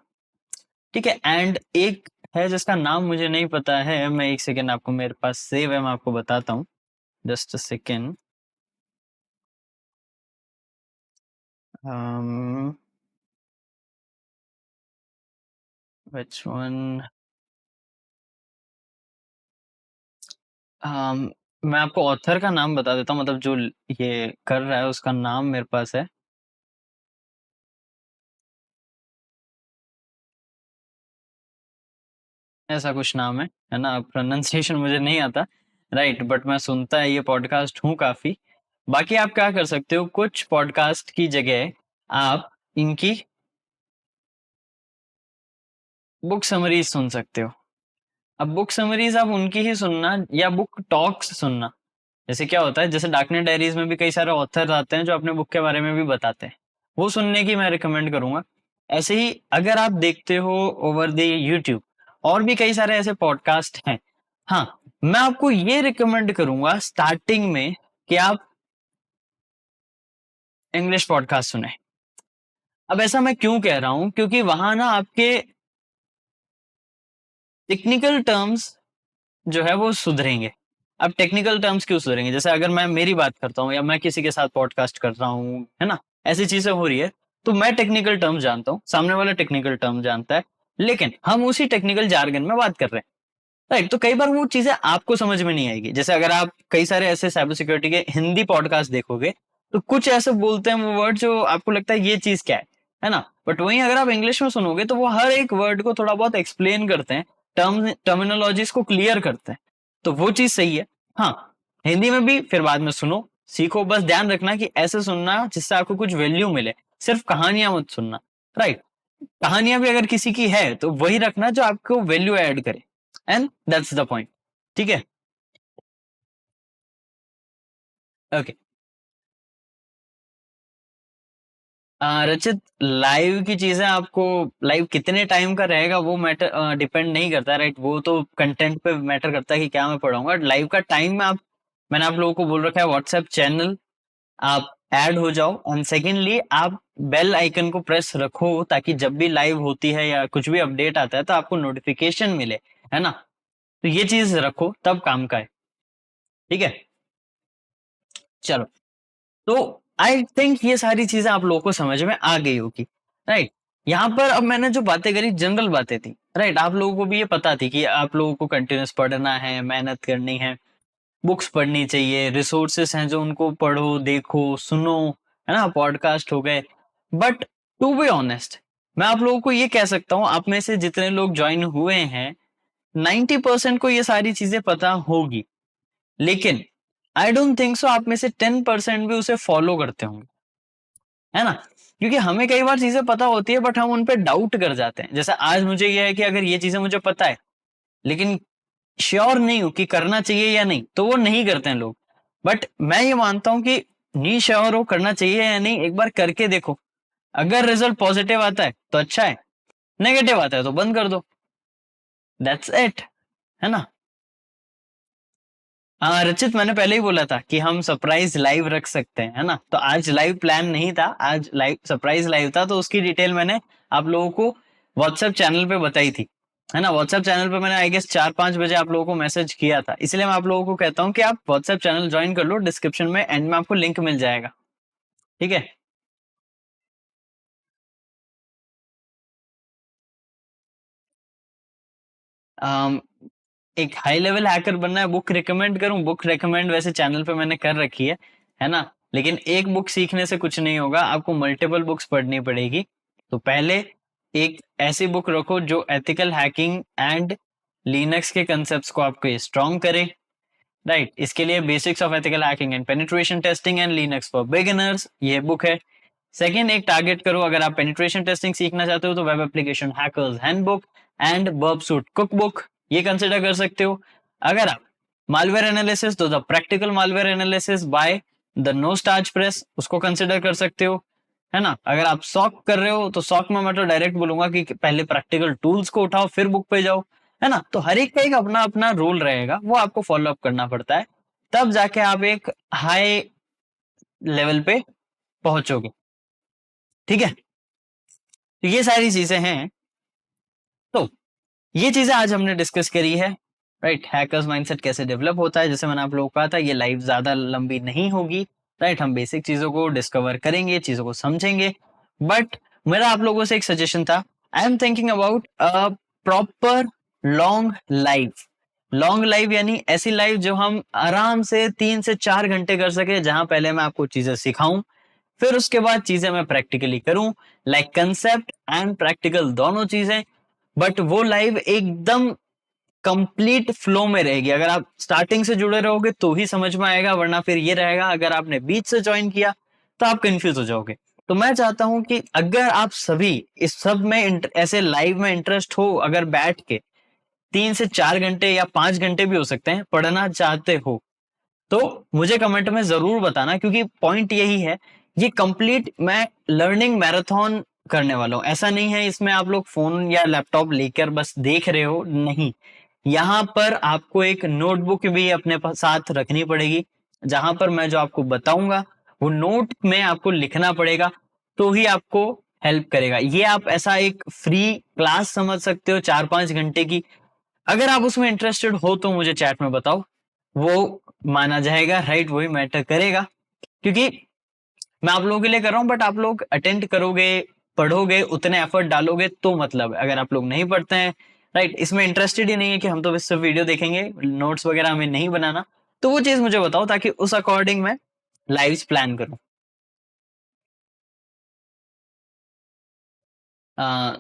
ठीक है। एंड एक है जिसका नाम मुझे नहीं पता है, मैं एक सेकेंड, आपको मेरे पास सेव है, मैं आपको बताता हूँ, just a second. Which one? मैं आपको ऑथर का नाम बता देता हूँ, मतलब जो ये कर रहा है उसका नाम मेरे पास है। ऐसा कुछ नाम है ना, प्रोनाउंसिएशन मुझे नहीं आता, राइट, बट मैं सुनता है ये पॉडकास्ट हूँ काफी। बाकी आप क्या कर सकते हो, कुछ पॉडकास्ट की जगह आप इनकी बुक समरीज सुन सकते हो। अब बुक समरीज आप उनकी ही सुनना, या बुक टॉक्स सुनना। जैसे क्या होता है, जैसे डार्कनेट डायरीज में भी कई सारे ऑथर आते हैं जो अपने बुक के बारे में भी बताते हैं, वो सुनने की मैं रिकमेंड करूंगा। ऐसे ही अगर आप देखते हो ओवर द यूट्यूब, और भी कई सारे ऐसे पॉडकास्ट हैं। हाँ, मैं आपको ये रिकमेंड करूंगा स्टार्टिंग में कि आप इंग्लिश पॉडकास्ट सुने। अब ऐसा मैं क्यों कह रहा हूं, क्योंकि वहां ना आपके टेक्निकल टर्म्स जो है वो सुधरेंगे। अब टेक्निकल टर्म्स क्यों सुधरेंगे, जैसे अगर मैं मेरी बात करता हूँ या मैं किसी के साथ पॉडकास्ट कर रहा हूँ, है ना, ऐसी चीजें हो रही है, तो मैं टेक्निकल टर्म जानता हूँ, सामने वाला टेक्निकल टर्म जानता है, लेकिन हम उसी टेक्निकल जार्गन में बात कर रहे हैं, राइट। तो कई बार वो चीजें आपको समझ में नहीं आएगी। जैसे अगर आप कई सारे ऐसे साइबर सिक्योरिटी के हिंदी पॉडकास्ट देखोगे, तो कुछ ऐसे बोलते हैं वो वर्ड जो आपको लगता है ये चीज क्या है ना, बट वहीं अगर आप इंग्लिश में सुनोगे तो वो हर एक वर्ड को थोड़ा बहुत एक्सप्लेन करते हैं, टर्मिनोलॉजीज को क्लियर करते हैं, तो वो चीज सही है। हाँ, हिंदी में भी फिर बाद में सुनो, सीखो, बस ध्यान रखना कि ऐसे सुनना जिससे आपको कुछ वैल्यू मिले, सिर्फ कहानियां मत सुनना, राइट। कहानियां भी अगर किसी की है तो वही रखना जो आपको वैल्यू ऐड करे, एंड दैट्स द पॉइंट, ठीक है। ओके, रचित, लाइव की चीजें आपको, लाइव कितने टाइम का रहेगा वो मैटर डिपेंड नहीं करता, राइट, वो तो कंटेंट पे मैटर करता है कि क्या मैं पढ़ाऊंगा। लाइव का टाइम में आप, मैंने आप लोगों को बोल रखा है व्हाट्सएप चैनल, आप ऐड हो जाओ, एंड सेकेंडली आप बेल आइकन को प्रेस रखो ताकि जब भी लाइव होती है या कुछ भी अपडेट आता है तो आपको नोटिफिकेशन मिले, है ना। तो ये चीज रखो, तब काम का है, ठीक है। चलो, तो आई थिंक ये सारी चीजें आप लोगों को समझ में आ गई होगी, राइट। यहाँ पर अब मैंने जो बातें करी जनरल बातें थी, राइट, आप लोगों को भी ये पता थी कि आप लोगों को कंटिन्यूस पढ़ना है, मेहनत करनी है, बुक्स पढ़नी चाहिए, रिसोर्सेस हैं जो उनको पढ़ो, देखो, सुनो, है ना, पॉडकास्ट हो गए। बट टू बी ऑनेस्ट, मैं आप लोगों को ये कह सकता हूँ, आप में से जितने लोग ज्वाइन हुए हैं 90% को ये सारी चीजें पता होगी, लेकिन आई डोंट थिंक सो आप में से 10% भी उसे फॉलो करते होंगे, है ना। क्योंकि हमें कई बार चीजें पता होती है बट हम उन पे डाउट कर जाते हैं। जैसे आज मुझे यह है कि अगर ये चीजें मुझे पता है लेकिन श्योर नहीं हूं कि करना चाहिए या नहीं, तो वो नहीं करते हैं लोग। बट मैं ये मानता हूं कि नहीं श्योर हो करना चाहिए या नहीं, एक बार करके देखो, अगर रिजल्ट पॉजिटिव आता है तो अच्छा है, नेगेटिव आता है तो बंद कर दो, दैट्स इट, है ना। हाँ रचित, मैंने पहले ही बोला था कि हम सरप्राइज लाइव रख सकते हैं, है ना, तो आज लाइव प्लान नहीं था, आज लाइव सरप्राइज लाइव था, तो उसकी डिटेल मैंने आप लोगों को व्हाट्सएप चैनल पे बताई थी, है ना। व्हाट्सएप चैनल पे मैंने आई गेस 4-5 बजे आप लोगों को मैसेज किया था, इसलिए मैं आप लोगों को कहता हूँ कि आप व्हाट्सएप चैनल ज्वाइन कर लो, डिस्क्रिप्शन में एंड में आपको लिंक मिल जाएगा, ठीक है। अम, एक हाई लेवल हैकर बनना है, बुक रिकमेंड करूं, बुक रिकमेंड वैसे चैनल पे मैंने कर रखी है ना, लेकिन एक बुक सीखने से कुछ नहीं होगा, आपको मल्टीपल बुक्स पढ़नी पड़ेगी। तो पहले एक ऐसी बुक रखो जो एथिकल हैकिंग एंड लिनक्स के कंसेप्ट को आपको स्ट्रॉन्ग करे, राइट। इसके लिए basics of ethical hacking and penetration testing and Linux for beginners, ये बुक है। सेकेंड, एक टारगेट करो, अगर आप पेनिट्रेशन टेस्टिंग सीखना चाहते हो तो web application hackers handbook and Burp Suite cookbook, ये कंसिडर कर सकते हो। अगर आप मालवेयर एनालिसिस, तो the practical malware analysis by the No starch press, उसको कंसिडर कर सकते हो, है ना। अगर आप सॉक कर रहे हो तो सॉक में मैं तो डायरेक्ट बोलूंगा कि पहले प्रैक्टिकल टूल्स को उठाओ फिर बुक पे जाओ, है ना। तो हर एक का एक अपना अपना रोल रहेगा, वो आपको फॉलो अप करना पड़ता है, तब जाके आप एक हाई लेवल पे पहुंचोगे, ठीक है। तो ये सारी चीजें हैं। तो ये चीजें आज हमने डिस्कस करी है, राइट। हैकर्स माइंडसेट कैसे डेवलप होता है, जैसे मैंने आप लोगों को कहा था ये लाइफ ज्यादा लंबी नहीं होगी, राइट। हम बेसिक चीजों को डिस्कवर करेंगे, चीजों को समझेंगे। बट मेरा आप लोगों से एक सजेशन था, I am thinking about a proper long life. Long life यानी ऐसी लाइफ जो हम आराम से 3 से 4 घंटे कर सके, जहां पहले मैं आपको चीजें सिखाऊं, फिर उसके बाद चीजें मैं प्रैक्टिकली करूं, लाइक कंसेप्ट एंड प्रैक्टिकल दोनों चीजें। बट वो लाइव एकदम कंप्लीट फ्लो में रहेगी। अगर आप स्टार्टिंग से जुड़े रहोगे तो ही समझ में आएगा, वरना फिर ये रहेगा अगर आपने बीच से ज्वाइन किया तो आप कंफ्यूज हो जाओगे। तो मैं चाहता हूं कि अगर आप सभी इस सब में ऐसे लाइव में इंटरेस्ट हो, अगर बैठ के 3 से 4 घंटे या 5 घंटे भी हो सकते हैं पढ़ना चाहते हो, तो मुझे कमेंट में जरूर बताना, क्योंकि पॉइंट यही है, ये कंप्लीट मैं लर्निंग मैराथन करने वाला हूं। ऐसा नहीं है इसमें आप लोग फोन या लैपटॉप लेकर बस देख रहे हो, नहीं। यहाँ पर आपको एक नोटबुक भी अपने साथ रखनी पड़ेगी, जहां पर मैं जो आपको बताऊंगा वो नोट में आपको लिखना पड़ेगा, तो ही आपको हेल्प करेगा। ये आप ऐसा एक फ्री क्लास समझ सकते हो 4-5 घंटे की। अगर आप उसमें इंटरेस्टेड हो तो मुझे चैट में बताओ, वो माना जाएगा, राइट, वही मैटर करेगा। क्योंकि मैं आप लोगों के लिए कर रहा हूं, बट आप लोग अटेंड करोगे, पढ़ोगे, उतने एफर्ट डालोगे तो मतलब है। अगर आप लोग नहीं पढ़ते हैं, राइट, इसमें इंटरेस्टेड ही नहीं है कि हम तो सिर्फ वीडियो देखेंगे, नोट्स वगैरह हमें नहीं बनाना, तो वो चीज मुझे बताओ ताकि उस अकॉर्डिंग मैं लाइव्स प्लान करूं।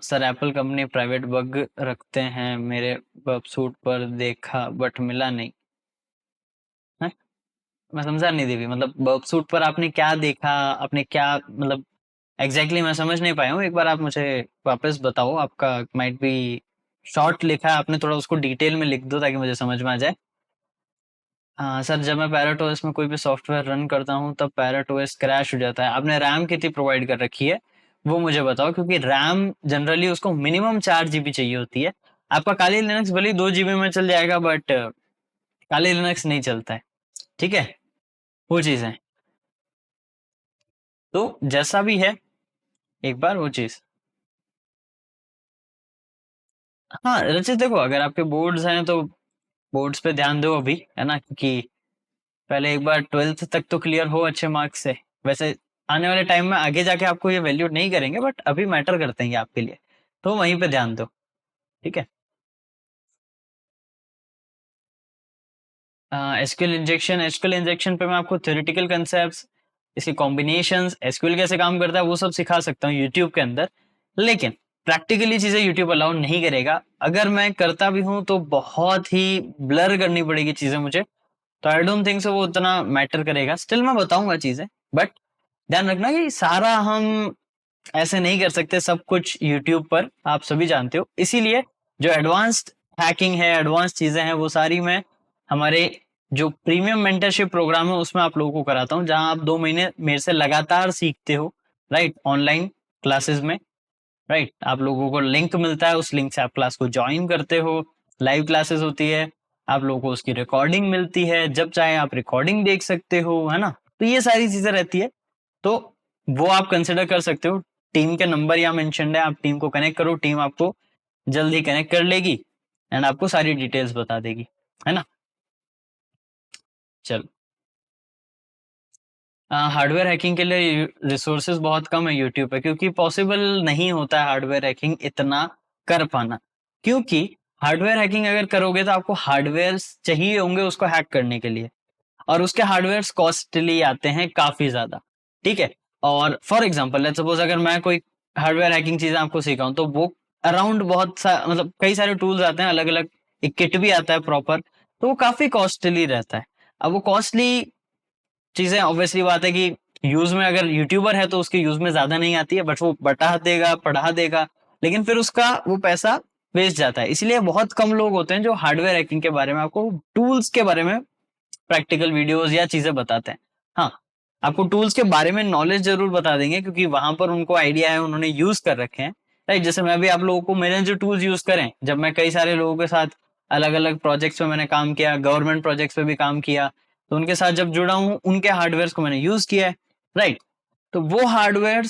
Sir Apple company private bug रखते हैं, मेरे वेबसूट पर देखा बट मिला नहीं है। मैं समझा नहीं देवी, मतलब वेबसूट पर आपने क्या देखा, आपने क्या मतलब एग्जैक्टली मैं समझ नहीं पाया हूँ। एक बार आप मुझे वापस बताओ, आपका माइट बी शॉर्ट लिखा है आपने, थोड़ा उसको डिटेल में लिख दो ताकि मुझे समझ में आ जाए। हाँ सर, जब मैं पैरेट ओएस में कोई भी सॉफ्टवेयर रन करता हूँ तब पैरेट ओएस क्रैश हो जाता है। आपने रैम कितनी प्रोवाइड कर रखी है वो मुझे बताओ, क्योंकि रैम जनरली उसको मिनिमम 4 GB चाहिए होती है। आपका काली लिनक्स भले 2 GB में चल जाएगा, बट काली लिनक्स नहीं चलता है, ठीक है, वो चीज़ है। तो जैसा भी है, एक बार वो चीज़। हाँ रचित, देखो अगर आपके बोर्ड्स हैं तो बोर्ड्स पे ध्यान दो अभी, है ना, क्योंकि पहले एक बार 12th तक तो क्लियर हो अच्छे मार्क्स से। वैसे आने वाले टाइम में आगे जाके आपको ये वैल्यू नहीं करेंगे, बट अभी मैटर करते हैं ये आपके लिए, तो वहीं पे ध्यान दो, ठीक है। एसक्यूएल इंजेक्शन पे मैं आपको थ्योरेटिकल कंसेप्ट, इसके कॉम्बिनेशंस, एसक्यूएल कैसे काम करता है वो सब सिखा सकता हूँ यूट्यूब के अंदर, लेकिन प्रैक्टिकली चीजें यूट्यूब अलाउ नहीं करेगा। अगर मैं करता भी हूँ तो बहुत ही ब्लर करनी पड़ेगी चीजें मुझे, तो आई डोंट थिंक सो वो उतना मैटर करेगा। स्टिल मैं बताऊंगा चीजें, बट ध्यान रखना कि सारा हम ऐसे नहीं कर सकते सब कुछ यूट्यूब पर, आप सभी जानते हो। इसीलिए जो एडवांस्ड हैकिंग है, एडवांस चीजें हैं, वो सारी मैं हमारे जो प्रीमियम मेंटरशिप प्रोग्राम है उसमें आप लोगों को कराता हूँ, जहां आप 2 महीने मेरे से लगातार सीखते हो, राइट, ऑनलाइन क्लासेस में, राइट। आप लोगों को लिंक मिलता है, उस लिंक से आप क्लास को ज्वाइन करते हो, लाइव क्लासेस होती है, आप लोगों को उसकी रिकॉर्डिंग मिलती है, जब चाहे आप रिकॉर्डिंग देख सकते हो, है ना। तो ये सारी चीजें रहती है, तो वो आप कंसिडर कर सकते हो। टीम के नंबर यहाँ मेंशन्ड है, आप टीम को कनेक्ट करो, टीम आपको जल्द ही कनेक्ट कर लेगी एंड आपको सारी डिटेल्स बता देगी, है ना। चलो, हार्डवेयर हैकिंग के लिए रिसोर्सेज बहुत कम है यूट्यूब पे, क्योंकि पॉसिबल नहीं होता है हार्डवेयर हैकिंग इतना कर पाना। क्योंकि हार्डवेयर हैकिंग अगर करोगे तो आपको हार्डवेयर चाहिए होंगे उसको हैक करने के लिए, और उसके हार्डवेयर कॉस्टली आते हैं काफी ज्यादा, ठीक है। और फॉर एग्जाम्पल लेट्स सपोज अगर मैं कोई हार्डवेयर हैकिंग चीजें आपको सिखाऊं, तो वो अराउंड बहुत सा मतलब कई सारे टूल्स आते हैं अलग अलग, एक किट भी आता है प्रॉपर, तो वो काफी कॉस्टली रहता है। अब वो कॉस्टली चीजें ऑब्वियसली बात है कि यूज में अगर यूट्यूबर है तो उसके यूज में ज्यादा नहीं आती है, बट वो बता देगा, पढ़ा देगा, लेकिन फिर उसका वो पैसा वेस्ट जाता है। इसलिए बहुत कम लोग होते हैं जो हार्डवेयर हैकिंग के बारे में, आपको टूल्स के बारे में प्रैक्टिकल वीडियोस या चीजें बताते हैं। हाँ, आपको टूल्स के बारे में नॉलेज जरूर बता देंगे, क्योंकि वहां पर उनको आइडिया है, उन्होंने यूज कर रखे हैं, राइट। जैसे मैं भी आप लोगों को मैंने जो टूल्स यूज करें, जब मैं कई सारे लोगों के साथ अलग अलग प्रोजेक्ट्स पे मैंने काम किया, गवर्नमेंट प्रोजेक्ट्स पे भी काम किया, तो उनके साथ जब जुड़ा हूँ उनके हार्डवेयर को मैंने यूज किया है, राइट। तो वो हार्डवेयर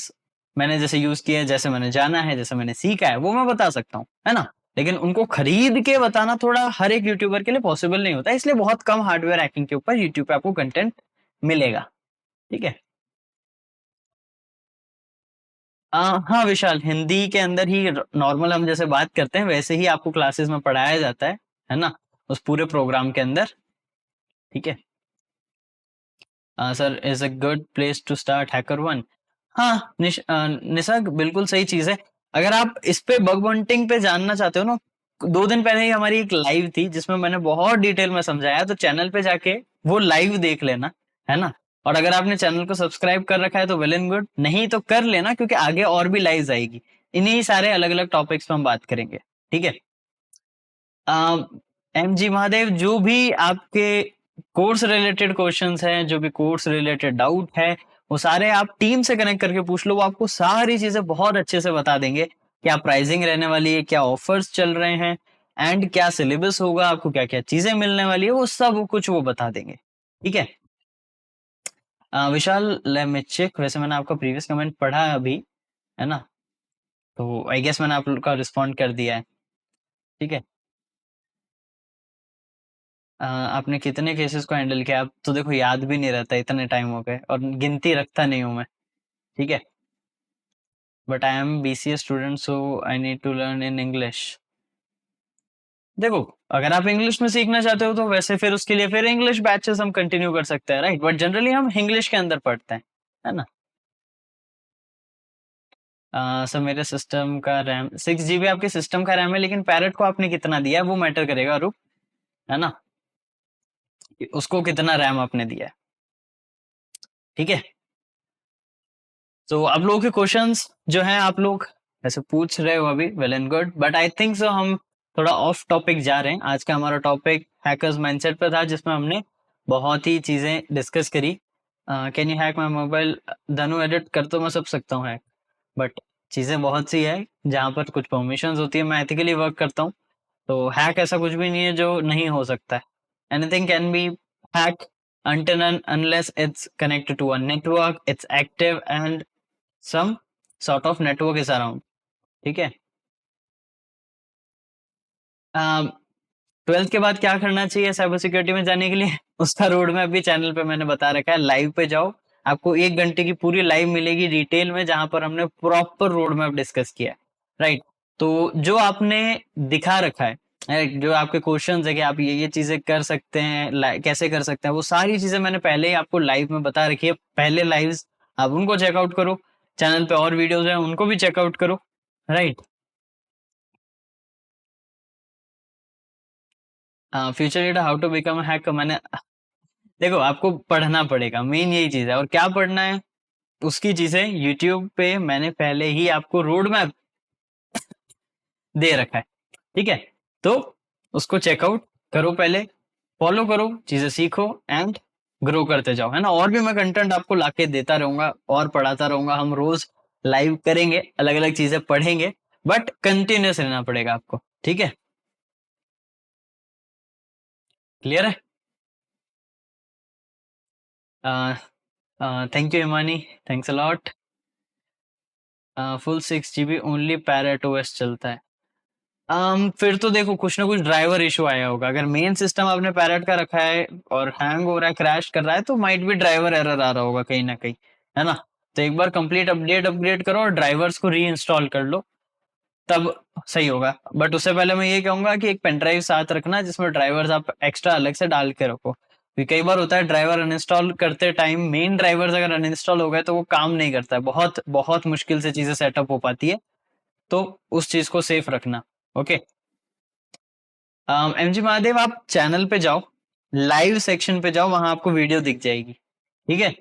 मैंने जैसे यूज किया है, जैसे मैंने जाना है, जैसे मैंने सीखा है, वो मैं बता सकता हूँ, है ना। लेकिन उनको खरीद के बताना थोड़ा हर एक यूट्यूबर के लिए पॉसिबल नहीं होता, इसलिए बहुत कम हार्डवेयर हैकिंग के ऊपर यूट्यूब पे आपको कंटेंट मिलेगा। ठीक है। हाँ विशाल, हिंदी के अंदर ही नॉर्मल हम जैसे बात करते हैं वैसे ही आपको क्लासेस में पढ़ाया जाता है ना, उस पूरे प्रोग्राम के अंदर। ठीक है। Sir, is a good place to start HackerOne. हाँ निसर्ग, बिल्कुल सही चीज है। अगर आप इस पे बग बंटिंग पे जानना चाहते हो ना, 2 दिन पहले ही हमारी एक लाइव थी जिसमें मैंने बहुत डिटेल में समझाया, तो चैनल पे जाके वो लाइव देख लेना, है ना। और अगर आपने चैनल को सब्सक्राइब कर रखा है तो वेल एंड गुड, नहीं तो कर लेना, क्योंकि आगे और भी लाइव आएगी, इन्हीं सारे अलग अलग टॉपिक्स पे हम बात करेंगे। ठीक है। एम जी महादेव, जो भी आपके कोर्स रिलेटेड क्वेश्चंस हैं, जो भी कोर्स रिलेटेड डाउट है, वो सारे आप टीम से कनेक्ट करके पूछ लो, वो आपको सारी चीजें बहुत अच्छे से बता देंगे। क्या प्राइसिंग रहने वाली है, क्या ऑफर्स चल रहे हैं, एंड क्या सिलेबस होगा, आपको क्या क्या चीजें मिलने वाली है, वो सब कुछ वो बता देंगे। ठीक है। विशाल, लेट मी चेक, वैसे मैंने आपका प्रीवियस कमेंट पढ़ा है अभी, है ना, तो आई गेस मैंने आप लोग का रिस्पॉन्ड कर दिया है। ठीक है। आपने कितने केसेस को हैंडल किया? अब तो देखो याद भी नहीं रहता, इतने टाइम हो गए, और गिनती रखता नहीं हूँ मैं। ठीक है। But I am BCA student, so I need to learn in English. देखो, अगर आप इंग्लिश में सीखना चाहते हो तो वैसे फिर उसके लिए फिर इंग्लिश बैचेस हम कंटिन्यू कर सकते हैं, राइट, बट जनरली हम इंग्लिश के अंदर पढ़ते हैं, है ना। सर, मेरे सिस्टम का रैम 6 GB आपके सिस्टम का रैम है, लेकिन पैरेट को आपने कितना दिया है वो मैटर करेगा, रूप, है ना, कि उसको कितना रैम आपने दिया है। ठीक है। तो आप लोगों के क्वेश्चंस जो हैं आप लोग ऐसे पूछ रहे हो अभी, well and good, but I think so हम थोड़ा ऑफ टॉपिक जा रहे हैं। आज का हमारा टॉपिक हैकर्स माइंडसेट पे था, जिसमें हमने बहुत ही चीजें डिस्कस करी। Can you hack my mobile? धनु, एडिट कर तो मैं सब सकता हूँ हैक, बट चीजें बहुत सी है जहाँ पर कुछ परमिशंस होती है, मैं एथिकली वर्क करता हूँ, तो हैक ऐसा कुछ भी नहीं है जो नहीं हो सकता है। Anything can be hack until and unless it's connected to a network, it's active and some sort of network is around। ठीक है। 12th के बाद क्या करना चाहिए साइबर सिक्योरिटी में जाने के लिए उसका रोड मैप भी चैनल पे मैंने बता रखा है, लाइव पे जाओ, आपको 1 घंटे की पूरी लाइव मिलेगी डिटेल में, जहां पर हमने प्रॉपर रोड मैप डिस्कस किया है, राइट। तो जो आपने दिखा रखा है, राइट, जो आपके क्वेश्चन है कि आप ये चीजें कर सकते हैं, कैसे कर सकते हैं, वो सारी चीजें मैंने पहले ही आपको लाइव में बता रखी है, पहले लाइव्स आप उनको चेकआउट करो, चैनल पे और वीडियोस हैं उनको भी चेकआउट करो, right. Future leader, how to become hacker, मैंने, देखो आपको पढ़ना पड़ेगा, मेन यही चीज है, और क्या पढ़ना है उसकी चीजें यूट्यूब पे मैंने पहले ही आपको रोड मैप दे रखा है। ठीक है। तो उसको चेकआउट करो, पहले फॉलो करो, चीजें सीखो एंड ग्रो करते जाओ, है ना। और भी मैं कंटेंट आपको लाके देता रहूंगा और पढ़ाता रहूंगा, हम रोज लाइव करेंगे, अलग अलग चीजें पढ़ेंगे, बट कंटिन्यूस रहना पड़ेगा आपको। ठीक है। क्लियर है? Thank you Himani, thanks a lot. Full 6 GB only parrot OS चलता है। फिर तो देखो कुछ ना कुछ ड्राइवर इशू आया होगा, अगर मेन सिस्टम आपने पैरेट का रखा है और हैंग हो रहा है, क्रैश कर रहा है, तो माइट भी ड्राइवर एरर आ रहा होगा कहीं ना कहीं, है ना। तो एक बार कंप्लीट अपग्रेड करो और ड्राइवर्स को री इंस्टॉल कर लो, तब सही होगा। बट उससे पहले मैं ये कहूंगा कि एक पेन ड्राइव साथ रखना जिसमें ड्राइवर्स आप एक्स्ट्रा अलग से डाल के रखो, क्योंकि कई बार होता है ड्राइवर अनइंस्टॉल करते टाइम मेन ड्राइवर्स अगर अनइंस्टॉल हो गए तो वो काम नहीं करता है, बहुत बहुत मुश्किल से चीजें सेटअप हो पाती है, तो उस चीज को सेफ रखना। ओके। एम जी महादेव, आप चैनल पे जाओ, लाइव सेक्शन पे जाओ, वहां आपको वीडियो दिख जाएगी। ठीक है।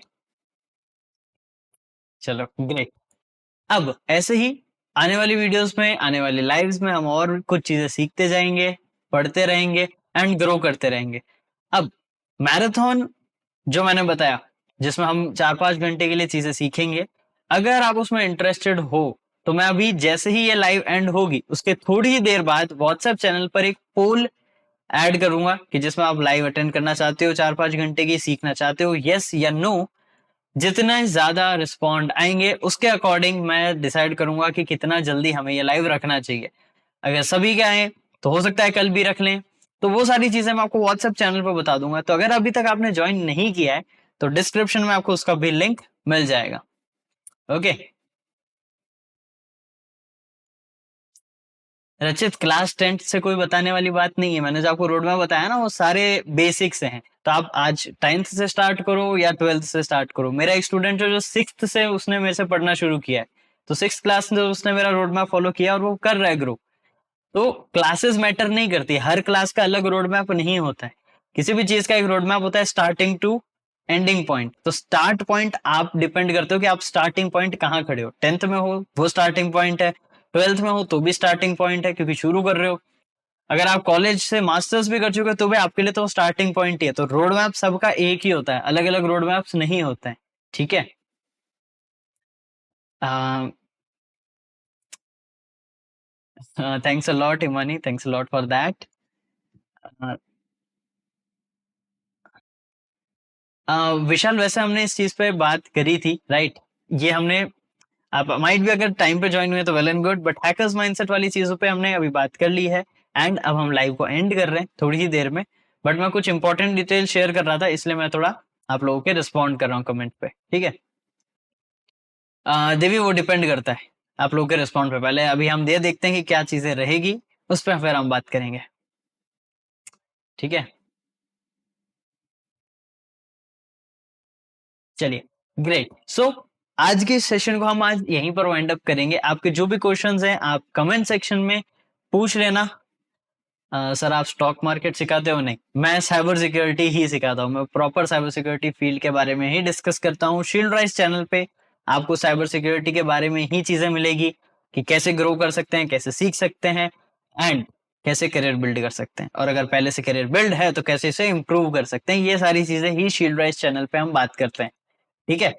चलो ग्रेट। अब ऐसे ही आने वाली वीडियोस में, आने वाली लाइव्स में हम और कुछ चीजें सीखते जाएंगे, पढ़ते रहेंगे एंड ग्रो करते रहेंगे। अब मैराथन जो मैंने बताया, जिसमें हम 4-5 घंटे के लिए चीजें सीखेंगे, अगर आप उसमें इंटरेस्टेड हो तो मैं अभी जैसे ही ये लाइव एंड होगी उसके थोड़ी ही देर बाद व्हाट्सएप चैनल पर एक पोल ऐड करूंगा कि जिसमें आप लाइव अटेंड करना चाहते हो, 4-5 घंटे की सीखना चाहते हो, यस या नो, जितना ज्यादा रिस्पॉन्ड आएंगे उसके अकॉर्डिंग मैं डिसाइड करूंगा कि कितना जल्दी हमें ये लाइव रखना चाहिए। अगर सभी के आए तो हो सकता है कल भी रख लें। तो वो सारी चीजें मैं आपको व्हाट्सएप चैनल पर बता दूंगा। तो अगर अभी तक आपने ज्वाइन नहीं किया है तो डिस्क्रिप्शन में आपको उसका भी लिंक मिल जाएगा। ओके रचित, क्लास 10 से कोई बताने वाली बात नहीं है। मैंने जो आपको रोड मैप बताया ना वो सारे बेसिक्स हैं। तो आप आज 10th से स्टार्ट करो या 12th से स्टार्ट करो। मेरा एक स्टूडेंट है जो 6th से उसने मेरे से पढ़ना शुरू किया है। तो 6th क्लास में उसने मेरा रोड मैप फॉलो किया और वो कर रहा है ग्रो। तो क्लासेस मैटर नहीं करती, हर क्लास का अलग रोड मैप नहीं होता है। किसी भी चीज का एक रोड मैप होता है स्टार्टिंग टू एंडिंग पॉइंट। तो स्टार्ट पॉइंट आप डिपेंड करते हो कि आप स्टार्टिंग पॉइंट कहाँ खड़े हो। 10th में हो वो स्टार्टिंग पॉइंट है, 12th में हो तो भी स्टार्टिंग पॉइंट है क्योंकि शुरू कर रहे हो। अगर आप कॉलेज से मास्टर्स भी कर चुके हो तो भी आपके लिए तो स्टार्टिंग पॉइंट ही है। तो रोड मैप सबका एक ही होता है, अलग अलग रोड मैप्स नहीं होते हैं। ठीक है। Thanks a lot Imani, thanks a lot for that. Vishal, वैसे हमने इस चीज पे बात करी थी, राइट? ये हमने, आप माइट भी अगर टाइम पे ज्वाइन हुए तो well and good, but hackers mindset वाली चीजों पे हमने अभी बात कर ली है। एंड अब हम लाइव को एंड कर रहे हैं थोड़ी ही देर में। बट मैं कुछ इंपॉर्टेंट डिटेल शेयर कर रहा था इसलिए मैं थोड़ा आप लोगों के रिस्पॉन्ड कर रहा हूँ कमेंट पे। ठीक है। देवी, वो डिपेंड करता है आप लोगों के रिस्पॉन्ड पे। पहले अभी हम ये देखते हैं कि क्या चीजें रहेगी, उस पर फिर हम बात करेंगे। ठीक है, चलिए, ग्रेट। सो आज के सेशन को हम आज यहीं पर वाइंड अप करेंगे। आपके जो भी क्वेश्चंस हैं आप कमेंट सेक्शन में पूछ लेना। सर आप स्टॉक मार्केट सिखाते हो? नहीं, मैं साइबर सिक्योरिटी ही सिखाता हूँ। मैं प्रॉपर साइबर सिक्योरिटी फील्ड के बारे में ही डिस्कस करता हूँ। शील्ड राइज चैनल पे आपको साइबर सिक्योरिटी के बारे में ही चीजें मिलेगी कि कैसे ग्रो कर सकते हैं, कैसे सीख सकते हैं, एंड कैसे करियर बिल्ड कर सकते हैं। और अगर पहले से करियर बिल्ड है तो कैसे इसे इंप्रूव कर सकते हैं। ये सारी चीजें ही शील्ड राइज चैनल पे हम बात करते हैं। ठीक है,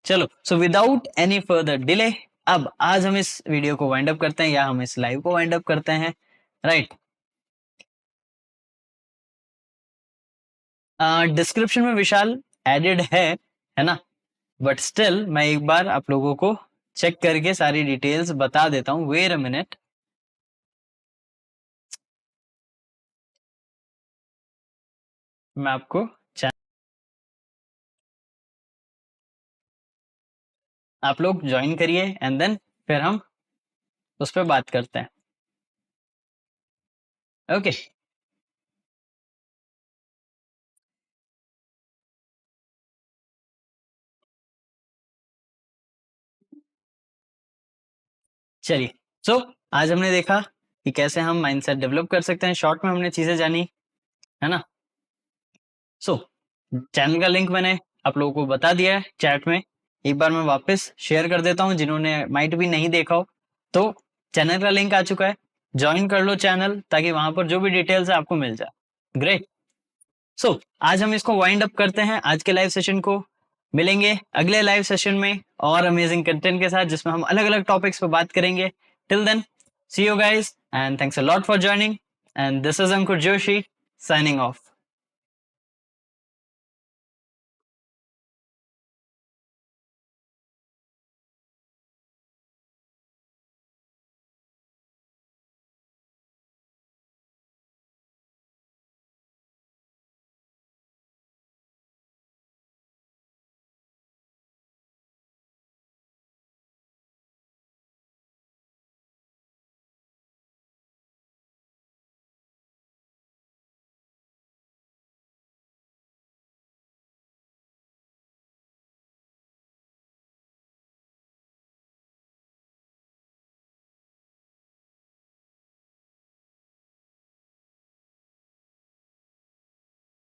चलो। So without any further delay अब आज हम इस वीडियो को वाइंड अप करते हैं, या हम इस लाइव को वाइंड अप करते हैं, राइट? डिस्क्रिप्शन में विशाल एडेड है ना? बट स्टिल मैं एक बार आप लोगों को चेक करके सारी डिटेल्स बता देता हूँ। वेट अ मिनट, मैं आपको आप लोग ज्वाइन करिए एंड देन फिर हम उस पर बात करते हैं। ओके, चलिए। सो आज हमने देखा कि कैसे हम माइंडसेट डेवलप कर सकते हैं। शॉर्ट में हमने चीजें जानी, है ना? सो चैनल का लिंक मैंने आप लोगों को बता दिया है चैट में। एक बार मैं वापस शेयर कर देता हूँ जिन्होंने माइट भी नहीं देखा हो। तो चैनल का लिंक आ चुका है, ज्वाइन कर लो चैनल ताकि वहां पर जो भी डिटेल्स है आपको मिल जाए। ग्रेट। सो आज हम इसको वाइंड अप करते हैं, आज के लाइव सेशन को। मिलेंगे अगले लाइव सेशन में और अमेजिंग कंटेंट के साथ जिसमें हम अलग अलग टॉपिक्स पर बात करेंगे। Till then, see you guys and thanks a lot for joining, and this is Ankur Joshi signing of.